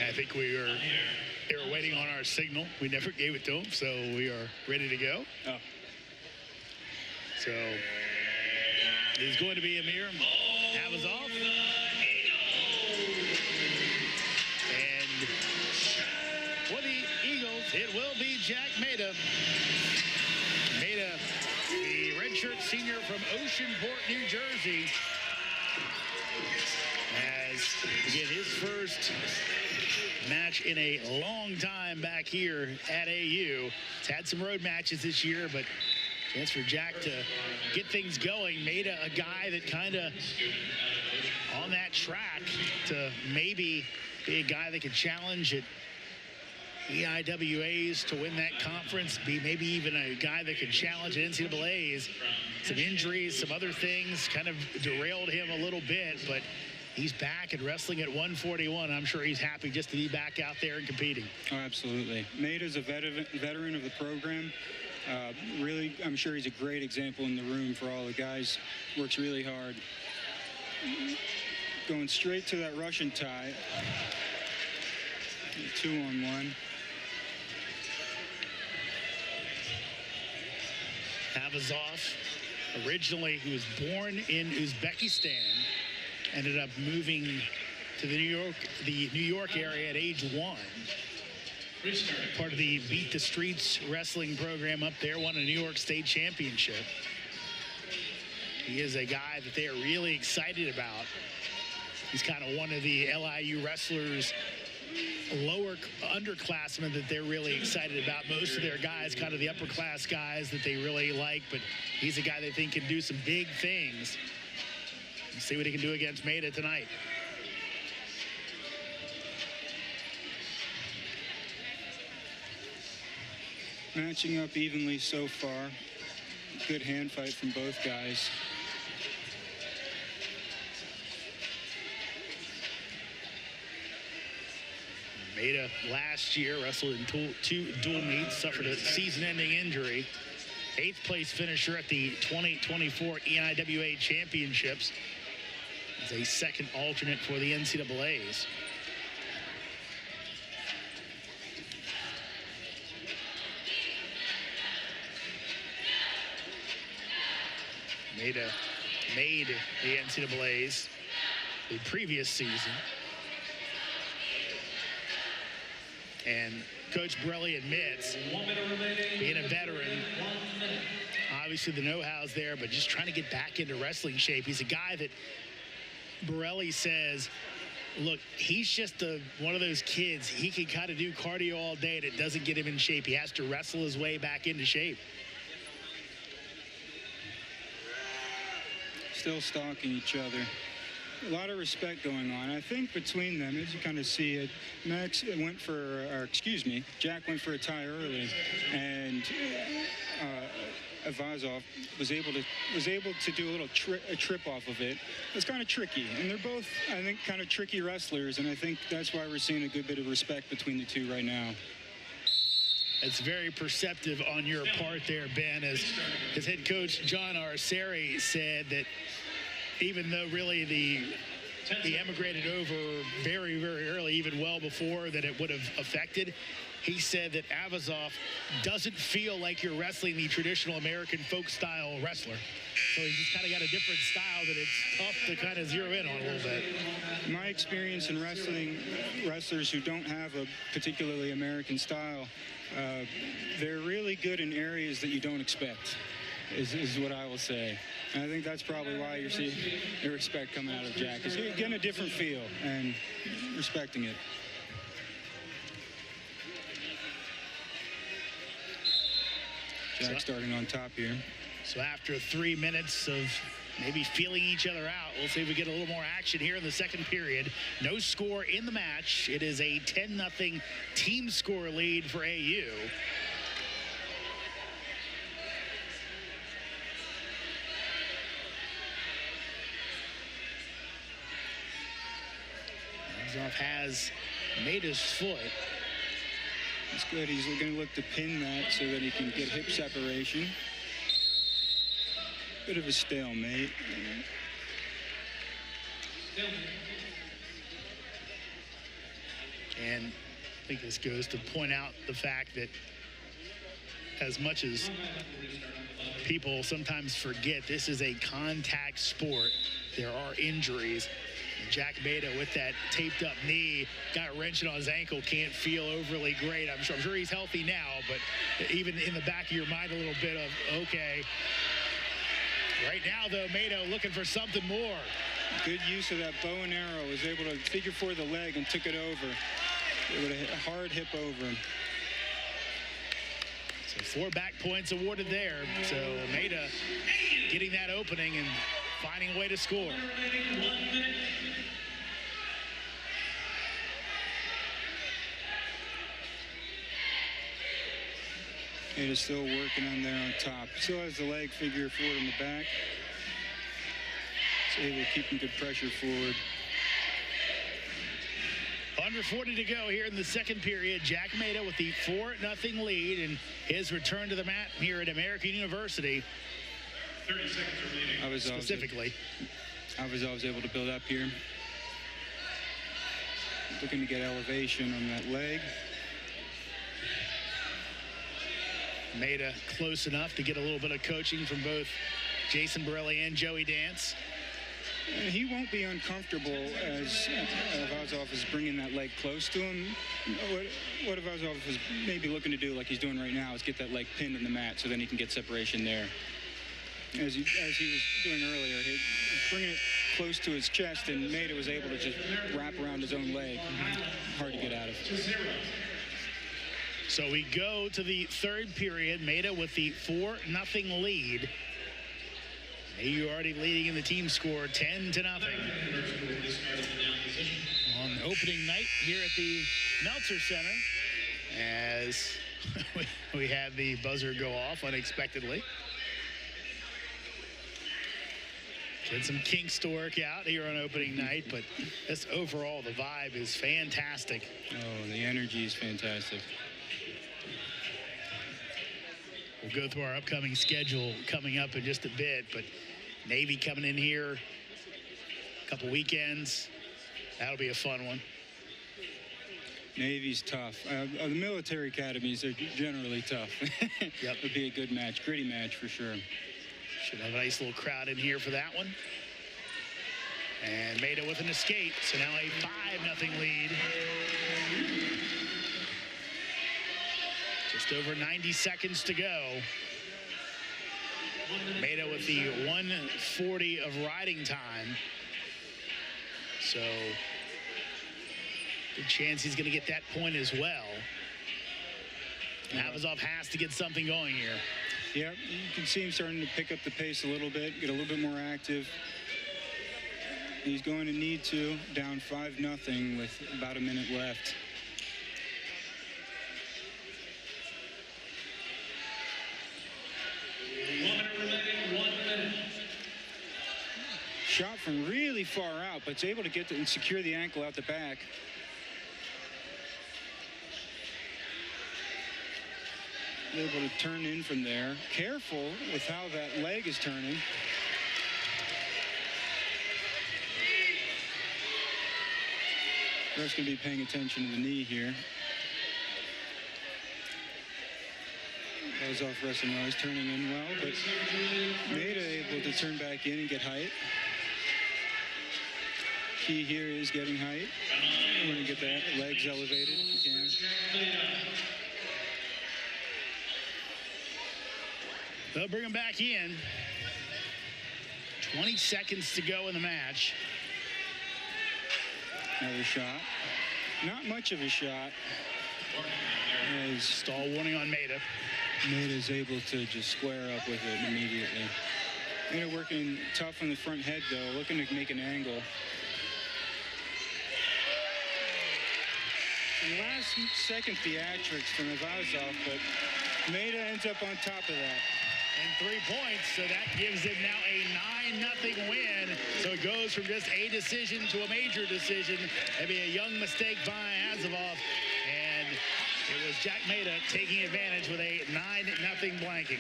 I think they were waiting on our signal. We never gave it to them, so we are ready to go. Oh. So it is going to be Amir Avazov. And for the Eagles, it will be Jack Maida. Maida, the redshirt senior from Oceanport, New Jersey, has, again, his first match in a long time back here at AU. He's had some road matches this year, but chance for Jack to get things going. Maida, a guy that kind of on that track to maybe be a guy that could challenge at EIWAs to win that conference, be maybe even a guy that could challenge at NCAAs. Some injuries, some other things kind of derailed him a little bit, but he's back and wrestling at 141. I'm sure he's happy just to be back out there and competing. Oh, absolutely. Maida's a veteran of the program. Really, I'm sure he's a great example in the room for all the guys. Works really hard. Going straight to that Russian tie. 2-on-1. Avazov, originally, he was born in Uzbekistan, ended up moving to the New York area at age 1. Part of the Beat the Streets wrestling program up there, won a New York State championship. He is a guy that they are really excited about. He's kind of one of the LIU wrestlers, lower underclassmen that they're really excited about. Most of their guys, kind of the upper class guys that they really like, but he's a guy they think can do some big things. Let's see what he can do against Maida tonight. Matching up evenly so far. Good hand fight from both guys. Maida last year wrestled in two dual meets, suffered a season-ending injury. 8th place finisher at the 2024 EIWA Championships. As a second alternate for the NCAAs. Maida made the NCAAs the previous season. And Coach Borelli admits, being a veteran, obviously the know-how's there, but just trying to get back into wrestling shape. He's a guy that Borelli says, look, he's just one of those kids. He can kind of do cardio all day, and it doesn't get him in shape. He has to wrestle his way back into shape. Still stalking each other. A lot of respect going on. I think between them, as you kind of see it, Jack went for a tie early, and Avazov was able to do a little trip off of it. It's kind of tricky, and they're both, I think, kind of tricky wrestlers, and I think that's why we're seeing a good bit of respect between the two right now. It's very perceptive on your part there, Ben, as his head coach, John Arceri, said that even though really he emigrated over very, very early, even well before that it would have affected, he said that Avazov doesn't feel like you're wrestling the traditional American folk style wrestler. So he's just kind of got a different style that it's tough to kind of zero in on a little bit. My experience in wrestling wrestlers who don't have a particularly American style, they're really good in areas that you don't expect, is what I will say. And I think that's probably why you're seeing the respect coming out of Jack. Is getting a different feel and respecting it. Jack starting on top here. So after 3 minutes of maybe feeling each other out, we'll see if we get a little more action here in the second period. No score in the match. It is a 10-0 team score lead for AU. Avazov has made his foot. That's good. He's going to look to pin that so that he can get hip separation. Bit of a stalemate. And I think this goes to point out the fact that as much as people sometimes forget, this is a contact sport. There are injuries. And Jack Maida with that taped up knee, got wrenching on his ankle, can't feel overly great. I'm sure he's healthy now, but even in the back of your mind a little bit of, okay. Right now, though, Maida looking for something more. Good use of that bow and arrow. Was able to figure for the leg and took it over. Able to hit a hard hip over. So 4 back points awarded there. So Maida getting that opening and finding a way to score. Maida's still working on there on top. Still has the leg figure forward in the back. It's able to keep him good pressure forward. Under 40 to go here in the second period. Jack Maida with the 4-0 lead and his return to the mat here at American University. 30 seconds remaining. Specifically. Avazov was able to build up here. Looking to get elevation on that leg. Maida close enough to get a little bit of coaching from both Jason Borelli and Joey Dance. And he won't be uncomfortable as Avazov is bringing that leg close to him. What Avazov is maybe looking to do, like he's doing right now, is get that leg pinned in the mat so then he can get separation there. As he was doing earlier, he was bringing it close to his chest, and Maida was able to just wrap around his own leg. Hard to get out of. So we go to the third period. Maida with the 4-0 lead. You're already leading in the team score 10-0. On opening night here at the Meltzer Center, as we had the buzzer go off unexpectedly. Had some kinks to work out here on opening night, but this overall, the vibe is fantastic. Oh, the energy is fantastic. We'll go through our upcoming schedule coming up in just a bit, but Navy coming in here a couple weekends. That'll be a fun one. Navy's tough. The military academies are generally tough. Yep. It'll be a good match, gritty match for sure. Should have a nice little crowd in here for that one. And Maida with an escape, so now a 5-0 lead. Just over 90 seconds to go. Maida with the 1:40 of riding time. So, good chance he's going to get that point as well. And Avazov has to get something going here. Yeah, you can see him starting to pick up the pace a little bit, get a little bit more active. He's going to need to, down 5-0 with about a minute left. Shot from really far out, but it's able to get and secure the ankle out the back. Able to turn in from there. Careful with how that leg is turning. Ref's going to be paying attention to the knee here. Avazov wrestling wise, turning in well, but Maida able to turn back in and get height. Key here is getting height. We're going to get that legs elevated if you can. They'll bring him back in. 20 seconds to go in the match. Another shot. Not much of a shot. As Stall warning on Maida. Maida's able to just square up with it immediately. Maida working tough on the front head, though, looking to make an angle. And last second theatrics from Avazov, but Maida ends up on top of that. And 3 points, so that gives him now a 9-0 win. So it goes from just a decision to a major decision. Maybe a young mistake by Avazov. And it was Jack Maida taking advantage with a 9-0 blanking.